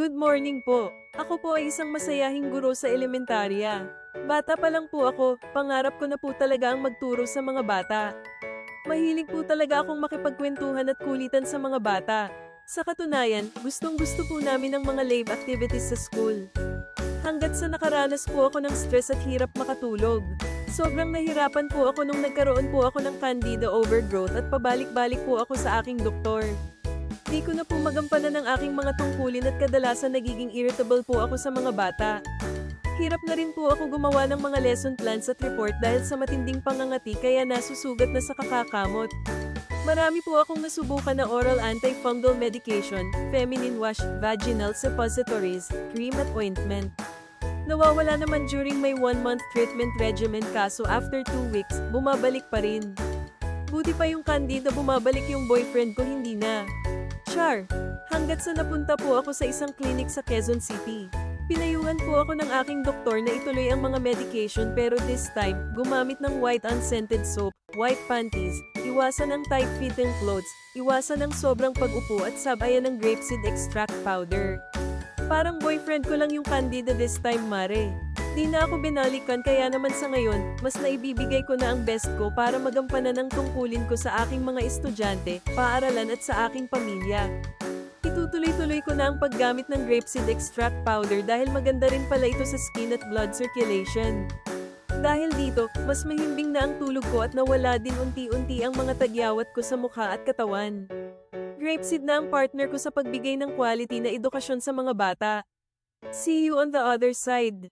Good morning po. Ako po ay isang masayahing guro sa elementarya. Bata pa lang po ako, pangarap ko na po talaga ang magturo sa mga bata. Mahilig po talaga akong makipagkwentuhan at kulitan sa mga bata. Sa katunayan, gustong-gusto po namin ang mga live activities sa school. Hanggat sa nakaranas po ako ng stress at hirap makatulog. Sobrang nahirapan po ako nung nagkaroon po ako ng candida overgrowth at pabalik-balik po ako sa aking doktor. Di ko na po magampanan ang aking mga tungkulin at kadalasan nagiging irritable po ako sa mga bata. Hirap na rin po ako gumawa ng mga lesson plans at report dahil sa matinding pangangati kaya nasusugat na sa kakakamot. Marami po akong nasubukan na oral antifungal medication, feminine wash, vaginal suppositories, cream at ointment. Nawawala naman during my 1-month treatment regimen kaso after 2 weeks, bumabalik pa rin. Buti pa yung candida bumabalik yung boyfriend ko hindi na. Char, hanggat sa napunta po ako sa isang clinic sa Quezon City. Pinayuhan po ako ng aking doktor na ituloy ang mga medication pero this time, gumamit ng white unscented soap, white panties, iwasan ng tight-fitting clothes, iwasan ng sobrang pag-upo at sabayan ng grapeseed extract powder. Parang boyfriend ko lang yung candida this time, Mare. Di na ako binalikan kaya naman sa ngayon, mas naibibigay ko na ang best ko para magampanan ang tungkulin ko sa aking mga estudyante, paaralan at sa aking pamilya. Itutuloy-tuloy ko na ang paggamit ng grapeseed extract powder dahil maganda rin pala ito sa skin at blood circulation. Dahil dito, mas mahimbing na ang tulog ko at nawala din unti-unti ang mga tagyawat ko sa mukha at katawan. Grapeseed na ang partner ko sa pagbigay ng quality na edukasyon sa mga bata. See you on the other side.